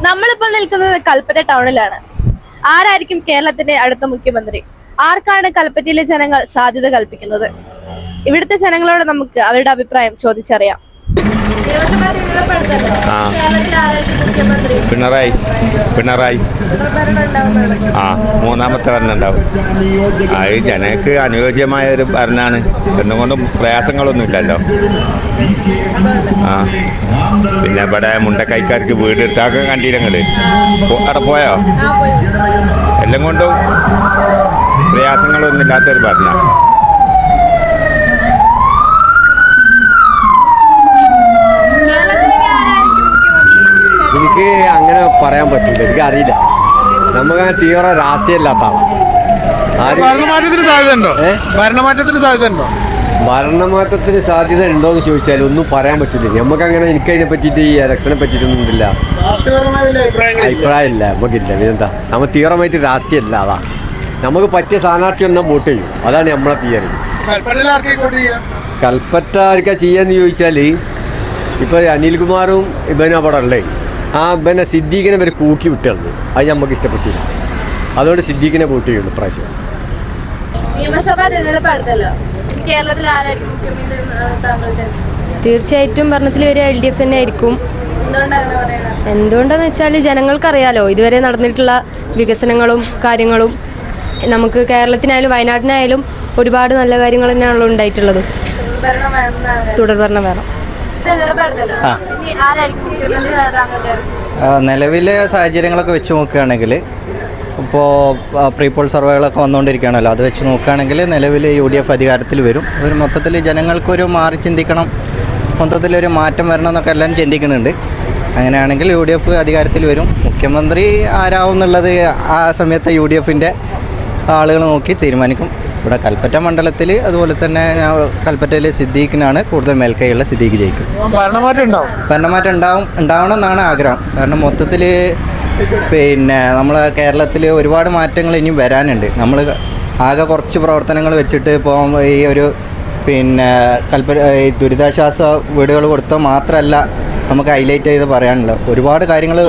നമ്മളിപ്പോൾ നിൽക്കുന്നത് കൽപ്പറ്റ ടൗണിലാണ്. ആരായിരിക്കും കേരളത്തിന്റെ അടുത്ത മുഖ്യമന്ത്രി? ആർക്കാണ് കൽപ്പറ്റയിലെ ജനങ്ങൾ സാധ്യത കൽപ്പിക്കുന്നത്? ഇവിടുത്തെ ജനങ്ങളോട് നമുക്ക് അവരുടെ അഭിപ്രായം ചോദിച്ചറിയാം. പിണറായി മൂന്നാമത്തെ ഭരണം ഉണ്ടാവും. അത് ജനങ്ങൾക്ക് അനുയോജ്യമായ ഒരു ഭരണമാണ്. എന്നുകൊണ്ടും പ്രയാസങ്ങളൊന്നുമില്ലല്ലോ. പിന്നെ ഇവിടെ മുണ്ടക്കൈക്കാർക്ക് വീടെടുത്താക്കാൻ കണ്ടില്ലങ്ങള് അവിടെ പോയോ? എല്ലാം കൊണ്ടും പ്രയാസങ്ങളൊന്നും ഇല്ലാത്തൊരു ഭരണം. എനിക്ക് അങ്ങനെ പറയാൻ പറ്റില്ല, എനിക്ക് അറിയില്ല. നമുക്കങ്ങനെ തീവ്ര രാഷ്ട്രീയം ഇല്ലാത്ത ഭരണമാറ്റത്തിന് സാധ്യത ഉണ്ടോ എന്ന് ചോദിച്ചാൽ ഒന്നും പറയാൻ പറ്റില്ല. നമുക്കങ്ങനെ എനിക്കതിനെ പറ്റിയിട്ട് ഈ ഇലക്ഷനെ പറ്റിയിട്ടൊന്നും ഇല്ല, അഭിപ്രായമില്ല, നമുക്കില്ല. പിന്നെന്താ, നമ്മൾ തീവ്രമായിട്ട് രാഷ്ട്രീയം ഇല്ല. അതാ നമുക്ക് പറ്റിയ സ്ഥാനാർത്ഥി ഒന്നും വോട്ട് ചെയ്യും. അതാണ് നമ്മളെ തിയറി. കൽപ്പറ്റ ആർക്കാ ചെയ്യാന്ന് ചോദിച്ചാൽ ഇപ്പോൾ അനിൽകുമാറും ഇവനും അവിടെ ഉള്ളേ. ഇവനെ സിദ്ദീഖിനെ ഇവർ കൂക്കി വിട്ടുള്ളത് അത് നമുക്ക് ഇഷ്ടപ്പെട്ടില്ല. അതുകൊണ്ട് സിദ്ദീഖിനെ വോട്ട് ചെയ്യുള്ളൂ പ്രാവശ്യം. തീർച്ചയായിട്ടും ഭരണത്തിൽ വരെ LDF തന്നെ ആയിരിക്കും. എന്തുകൊണ്ടാന്ന് വെച്ചാൽ ജനങ്ങൾക്കറിയാലോ ഇതുവരെ നടന്നിട്ടുള്ള വികസനങ്ങളും കാര്യങ്ങളും. നമുക്ക് കേരളത്തിനായാലും വയനാട്ടിനായാലും ഒരുപാട് നല്ല കാര്യങ്ങൾ തന്നെയാണല്ലോ ഉണ്ടായിട്ടുള്ളത്. തുടർഭരണം വേണം. നിലവിലെ സാഹചര്യങ്ങളൊക്കെ വെച്ച് നോക്കുകയാണെങ്കിൽ ഇപ്പോൾ പ്രീപോൾ സർവേകളൊക്കെ വന്നുകൊണ്ടിരിക്കുകയാണല്ലോ. അത് വെച്ച് നോക്കുകയാണെങ്കിൽ നിലവിൽ UDF അധികാരത്തിൽ വരും. ഒരു മൊത്തത്തിൽ ജനങ്ങൾക്കൊരു മാറി ചിന്തിക്കണം, മൊത്തത്തിലൊരു മാറ്റം വരണം എന്നൊക്കെ എല്ലാവരും ചിന്തിക്കുന്നുണ്ട്. അങ്ങനെയാണെങ്കിൽ UDF അധികാരത്തിൽ വരും. മുഖ്യമന്ത്രി ആരാവും എന്നുള്ളത് ആ സമയത്ത് UDFൻ്റെ ആളുകൾ നോക്കി തീരുമാനിക്കും. ഇവിടെ കൽപ്പറ്റ മണ്ഡലത്തിൽ അതുപോലെ തന്നെ കൽപ്പറ്റയിൽ സിദ്ദീഖിനാണ് കൂടുതൽ മേൽക്കൈയുള്ള. സിദ്ദീഖ് ജയിക്കും. ഭരണമാറ്റം ഉണ്ടാവണം എന്നാണ് ആഗ്രഹം. കാരണം മൊത്തത്തിൽ പിന്നെ നമ്മളെ കേരളത്തിൽ ഒരുപാട് മാറ്റങ്ങൾ ഇനിയും വരാനുണ്ട്. നമ്മൾ ആകെ കുറച്ച് പ്രവർത്തനങ്ങൾ വെച്ചിട്ട് ഇപ്പോൾ ഈ ഒരു പിന്നെ ഈ ദുരിതാശ്വാസ വീടുകൾ കൊടുത്താൽ മാത്രമല്ല നമുക്ക് ഹൈലൈറ്റ് ചെയ്ത് പറയാനുള്ളത്. ഒരുപാട് കാര്യങ്ങൾ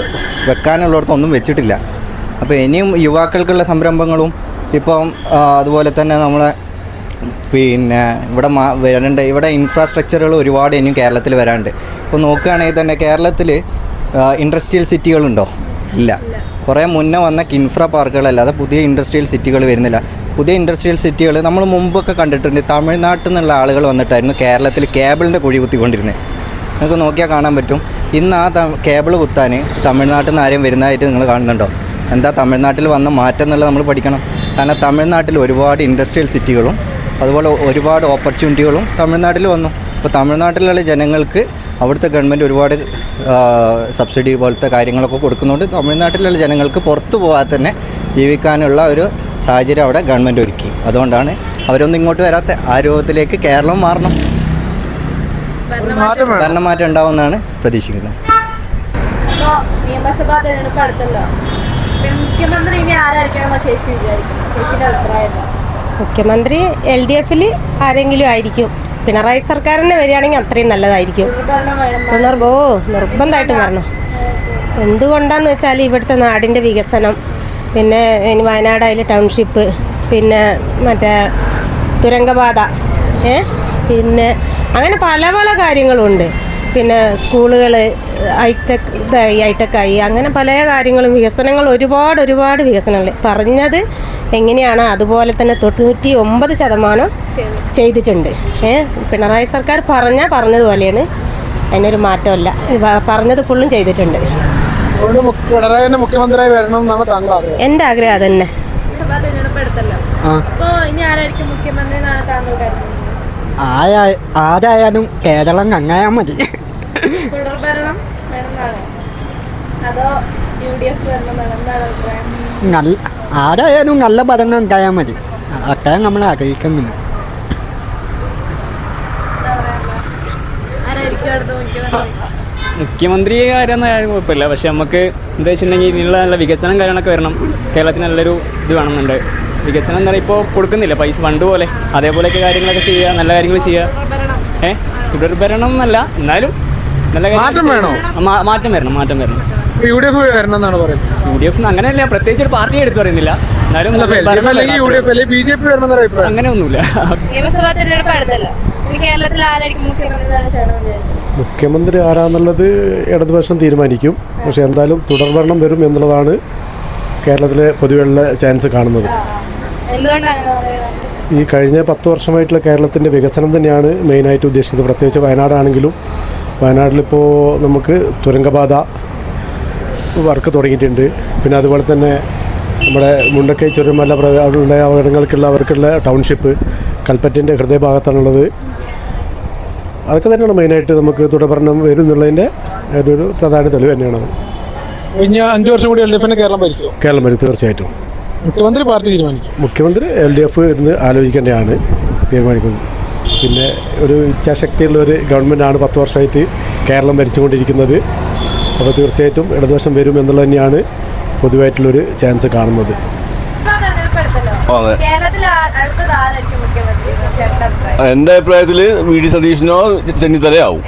വെക്കാനുള്ളിടത്തൊന്നും വെച്ചിട്ടില്ല. അപ്പോൾ ഇനിയും യുവാക്കൾക്കുള്ള സംരംഭങ്ങളും ഇപ്പം അതുപോലെ തന്നെ നമ്മളെ പിന്നെ ഇവിടെ വരേണ്ട ഇവിടെ ഇൻഫ്രാസ്ട്രക്ചറുകൾ ഒരുപാട് ഇനിയും കേരളത്തിൽ വരാനുണ്ട്. ഇപ്പോൾ നോക്കുകയാണെങ്കിൽ തന്നെ കേരളത്തിൽ ഇൻഡസ്ട്രിയൽ സിറ്റികളുണ്ടോ? ഇല്ല. കുറേ മുന്നേ വന്ന കിൻഫ്ര പാർക്കുകളല്ലാതെ പുതിയ ഇൻഡസ്ട്രിയൽ സിറ്റികൾ വരുന്നില്ല. പുതിയ ഇൻഡസ്ട്രിയൽ സിറ്റികൾ നമ്മൾ മുമ്പൊക്കെ കണ്ടിട്ടുണ്ട്. തമിഴ്നാട്ടിൽ നിന്നുള്ള ആളുകൾ വന്നിട്ടായിരുന്നു കേരളത്തിൽ കേബിളിൻ്റെ കുഴി കുത്തിക്കൊണ്ടിരുന്നത്. നിങ്ങൾക്ക് നോക്കിയാൽ കാണാൻ പറ്റും. ഇന്ന് ആ കേബിൾ കുത്താൻ തമിഴ്നാട്ടിൽ നിന്ന് ആരെയും വരുന്നതായിട്ട് നിങ്ങൾ കാണുന്നുണ്ടോ? എന്താ തമിഴ്നാട്ടിൽ വന്ന മാറ്റം എന്നുള്ളത് നമ്മൾ പഠിക്കണം. കാരണം തമിഴ്നാട്ടിൽ ഒരുപാട് ഇൻഡസ്ട്രിയൽ സിറ്റികളും അതുപോലെ ഒരുപാട് ഓപ്പർച്യൂണിറ്റികളും തമിഴ്നാട്ടിൽ വന്നു. ഇപ്പോൾ തമിഴ്നാട്ടിലുള്ള ജനങ്ങൾക്ക് അവിടുത്തെ ഗവൺമെൻറ് ഒരുപാട് സബ്സിഡി പോലത്തെ കാര്യങ്ങളൊക്കെ കൊടുക്കുന്നുണ്ട്. തമിഴ്നാട്ടിലുള്ള ജനങ്ങൾക്ക് പുറത്തു പോകാതെ തന്നെ ജീവിക്കാനുള്ള ഒരു സാഹചര്യം അവിടെ ഗവൺമെൻറ് ഒരുക്കി. അതുകൊണ്ടാണ് അവരൊന്നും ഇങ്ങോട്ട് വരാത്ത. ആ രൂപത്തിലേക്ക് കേരളം മാറണം. ഭരണമാറ്റം ഉണ്ടാവുമെന്നാണ് പ്രതീക്ഷിക്കുന്നത്. നിയമസഭാ തെരഞ്ഞെടുപ്പ് അടുത്തല്ലോ. മുഖ്യമന്ത്രി ഇനി ആരായിരിക്കണം ചേച്ചി വിചാരിക്കുന്നു? ചേച്ചിയുടെ അഭിപ്രായം? മുഖ്യമന്ത്രി LDFൽ ആരെങ്കിലും ആയിരിക്കും. പിണറായി സർക്കാരിനെ വരികയാണെങ്കിൽ അത്രയും നല്ലതായിരിക്കും. നിർബന്ധമായിട്ടും വരണം. എന്തുകൊണ്ടാന്ന് വെച്ചാൽ ഇവിടുത്തെ നാടിൻ്റെ വികസനം, പിന്നെ വയനാടായാലും ടൗൺഷിപ്പ്, പിന്നെ മറ്റേ തുരങ്കപാത, പിന്നെ അങ്ങനെ പല പല കാര്യങ്ങളുണ്ട്. പിന്നെ സ്കൂളുകൾ ഹൈടെക്കായി അങ്ങനെ പല കാര്യങ്ങളും വികസനങ്ങൾ ഒരുപാട് വികസനങ്ങൾ പറഞ്ഞത് എങ്ങനെയാണ് അതുപോലെ തന്നെ 99% ചെയ്തിട്ടുണ്ട്. പിണറായി സർക്കാർ പറഞ്ഞതുപോലെയാണ്. അതിനൊരു മാറ്റമല്ല. പറഞ്ഞത് ഫുള്ളും ചെയ്തിട്ടുണ്ട്. മുഖ്യമന്ത്രിയായി വരണം എന്നാണ് താങ്കൾ? എൻ്റെ ആഗ്രഹം അതന്നെ. ആരായാലും കേരളം നന്നായാൽ മതി. ആരായാലും നല്ല ഭരണം ഉണ്ടായാൽ മതി. അത്രയും നമ്മൾ ആഗ്രഹിക്കുന്നില്ല. മുഖ്യമന്ത്രി കാര്യമൊന്നും കുഴപ്പമില്ല. പക്ഷെ നമുക്ക് എന്താ വെച്ചിട്ടുണ്ടെങ്കിൽ ഇതിനുള്ള നല്ല വികസനം കാര്യങ്ങളൊക്കെ വരണം. കേരളത്തിന് നല്ലൊരു ഇത് വേണമെന്നുണ്ട്. വികസനം എന്താ പറയുക, ഇപ്പോൾ കൊടുക്കുന്നില്ല പൈസ പണ്ട് പോലെ. അതേപോലെയൊക്കെ കാര്യങ്ങളൊക്കെ ചെയ്യുക, നല്ല കാര്യങ്ങൾ ചെയ്യുക. തുടർഭരണം എന്നല്ല, എന്നാലും നല്ല കാര്യം മാറ്റം വരണം. UDF വരണം എന്നാണ് പറയുന്നത്. UDF അങ്ങനെയല്ല, പ്രത്യേകിച്ച് ഒരു പാർട്ടി എടുത്തു പറയുന്നില്ല, എന്നാലും BJP വരണം എന്നൊരു അഭിപ്രായം. അങ്ങനെയൊന്നുമില്ല. നിയമസഭാ തെരഞ്ഞെടുപ്പ് അടുത്തല്ലോ. കേരളത്തിൽ ആരായിരിക്കും മുഖ്യമന്ത്രി? മുഖ്യമന്ത്രി ആരാന്നുള്ളത് ഇടതുപക്ഷം തീരുമാനിക്കും. പക്ഷെ എന്തായാലും തുടർഭരണം വരും എന്നുള്ളതാണ് കേരളത്തിലെ പൊതുവെയുള്ള ചാൻസ് കാണുന്നത്. ഈ കഴിഞ്ഞ 10 വർഷമായിട്ടുള്ള കേരളത്തിൻ്റെ വികസനം തന്നെയാണ് മെയിനായിട്ട് ഉദ്ദേശിക്കുന്നത്. പ്രത്യേകിച്ച് വയനാടാണെങ്കിലും വയനാട്ടിലിപ്പോൾ നമുക്ക് തുരങ്കപാത വർക്ക് തുടങ്ങിയിട്ടുണ്ട്. പിന്നെ അതുപോലെ തന്നെ നമ്മുടെ മുണ്ടക്കൈ ചുരമല അവർക്കുള്ള ടൗൺഷിപ്പ് കൽപ്പറ്റൻ്റെ ഹൃദയഭാഗത്താണുള്ളത്. അതൊക്കെ തന്നെയാണ് മെയിനായിട്ട് നമുക്ക് തുടർഭരണം വരും എന്നുള്ളതിൻ്റെ ഒരു പ്രധാന തെളിവ് തന്നെയാണത്. ഇനി 5 വർഷം കൂടി LDF കേരളം ഭരിക്കും. കേരളം വരും തീർച്ചയായിട്ടും. മുഖ്യമന്ത്രി പാർട്ടി തീരുമാനിക്കും. മുഖ്യമന്ത്രി LDF ഇരുന്ന് ആലോചിക്കേണ്ടതാണ് തീരുമാനിക്കുന്നത്. പിന്നെ ഒരു ഇച്ഛാശക്തിയുള്ള ഒരു ഗവൺമെൻറ്റാണ് 10 വർഷമായിട്ട് കേരളം ഭരിച്ചുകൊണ്ടിരിക്കുന്നത്. അപ്പോൾ തീർച്ചയായിട്ടും ഇടതുപക്ഷം വരും എന്നുള്ളത് തന്നെയാണ് പൊതുവായിട്ടുള്ളൊരു ചാൻസ് കാണുന്നത്. എൻ്റെ അഭിപ്രായത്തിൽ VD സതീശനോ ചെന്നിത്തലയാവും.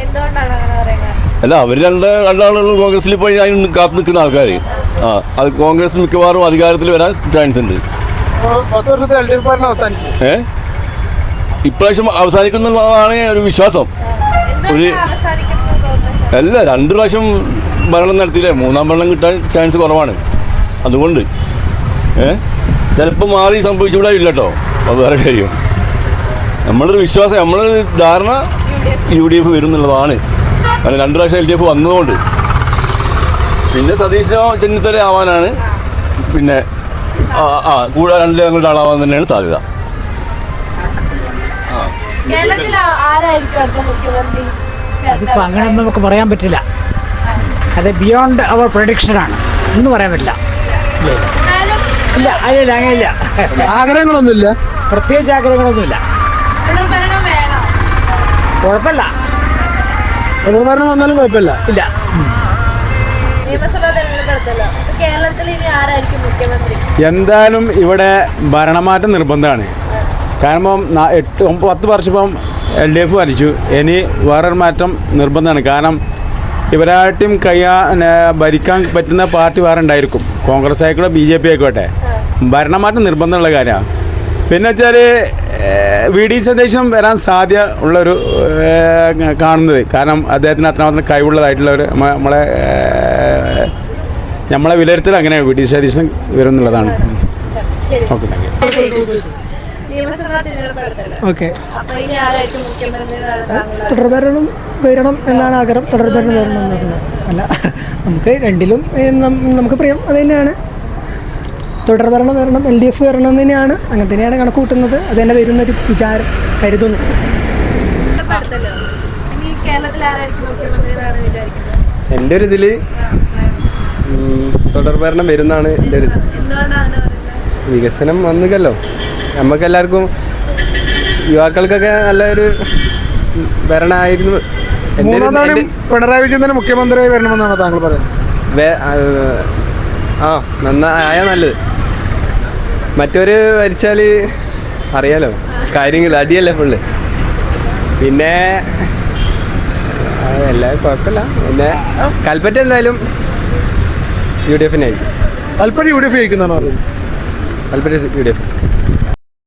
അല്ല, അവർ രണ്ടാളുകളും കോൺഗ്രസിൽ പോയി അതിന് കാത്തു നിൽക്കുന്ന ആൾക്കാർ. അത് കോൺഗ്രസ് മിക്കവാറും അധികാരത്തിൽ വരാൻ ചാൻസ് ഉണ്ട്. 10 വർഷത്തെ LDF ഭരണം അവസാനിക്കും. ഇപ്രാവശ്യം അവസാനിക്കുന്നതാണ് ഒരു വിശ്വാസം. അല്ല, 2 പ്രാവശ്യം ഭരണം നടത്തിയില്ലേ, 3ാം ഭരണം കിട്ടാൻ ചാൻസ് കുറവാണ്. അതുകൊണ്ട് ചിലപ്പോൾ മാറി സംഭവിച്ചുകൂടാ ഇല്ല കേട്ടോ. അത് വേറെ കാര്യം. നമ്മളൊരു വിശ്വാസം, നമ്മളൊരു ധാരണ UDF വരും എന്നുള്ളതാണ്. കാരണം 2 പ്രാവശ്യം LDF വന്നതുകൊണ്ട്. പിന്നെ സതീശനോ ചെന്നിത്തല ആവാനാണ്, പിന്നെ കൂടെ 2 ഞങ്ങളുടെ ആളാവാൻ തന്നെയാണ് സാധ്യത. അതിപ്പോൾ അങ്ങനെയൊന്നും നമുക്ക് പറയാൻ പറ്റില്ല. അത് ബിയോണ്ട് അവർ പ്രഡിക്ഷനാണ്. ഒന്നും പറയാൻ പറ്റില്ല. ഇല്ല, അതില്ല, അങ്ങനെയില്ല. ആഗ്രഹങ്ങളൊന്നുമില്ല, പ്രത്യേകിച്ച് ആഗ്രഹങ്ങളൊന്നുമില്ല. കുഴപ്പമില്ല. ഭരണം വന്നാലും കുഴപ്പമില്ല. ഇല്ല. എന്തായാലും ഇവിടെ ഭരണമാറ്റം നിർബന്ധമാണ്. കാരണം 8-10 വർഷം ഇപ്പം LDF ഭരിച്ചു. ഇനി വേറൊരു മാറ്റം നിർബന്ധമാണ്. കാരണം ഇവരായിട്ടും ഭരിക്കാൻ പറ്റുന്ന പാർട്ടി വേറെ ഉണ്ടായിരിക്കും. കോൺഗ്രസ് ആയിക്കോട്ടെ BJP ആയിക്കോട്ടെ. ഭരണമാറ്റം നിർബന്ധമുള്ള കാര്യമാണ്. പിന്നെ വെച്ചാൽ VD സതീശൻ വരാൻ സാധ്യത ഉള്ളൊരു കാണുന്നത്. കാരണം അദ്ദേഹത്തിന് അത്രമാത്രം കഴിവുള്ളതായിട്ടുള്ളൊരു നമ്മളെ വിലയിരുത്തൽ അങ്ങനെ VD സതീശൻ വരും എന്നുള്ളതാണ്. Okay, thank you. ഓക്കെ, തുടർഭരണം വരണം എന്നാണ് ആഗ്രഹം. തുടർഭരണം വരണം എന്ന് പറഞ്ഞാൽ അല്ല, നമുക്ക് രണ്ടിലും നമുക്ക് പ്രിയം അത് തന്നെയാണ്. തുടർഭരണം വരണം, LDF വരണം എന്ന് തന്നെയാണ്. അങ്ങനെ തന്നെയാണ് കണക്ക് കൂട്ടുന്നത്. അത് തന്നെ വരുന്നൊരു വിചാരം കരുതുന്നു. എൻ്റെ ഒരു ഇതിൽ തുടർഭരണം വരുന്നതാണ് എൻ്റെ ഒരു ഇത്. വികസനം വന്നില്ലല്ലോ. നമുക്കെല്ലാവർക്കും യുവാക്കൾക്കൊക്കെ നല്ലൊരു ഭരണമായിരുന്നു. പിണറായി വിജയൻ തന്നെ മുഖ്യമന്ത്രിയായി വരണമെന്നാണ് താങ്കൾ പറയുന്നത്? നന്നായ നല്ലത്. മറ്റൊരു ഭരിച്ചാൽ അറിയാലോ കാര്യങ്ങൾ അടിയല്ലേ ഫുള്ള്. പിന്നെ എല്ലാവരും കുഴപ്പമില്ല. പിന്നെ കൽപ്പറ്റ എന്തായാലും UDF ആയിരിക്കും. കൽപ്പറ്റ UDF ജയിക്കുന്നതാണോ? കൽപ്പറ്റ UDF.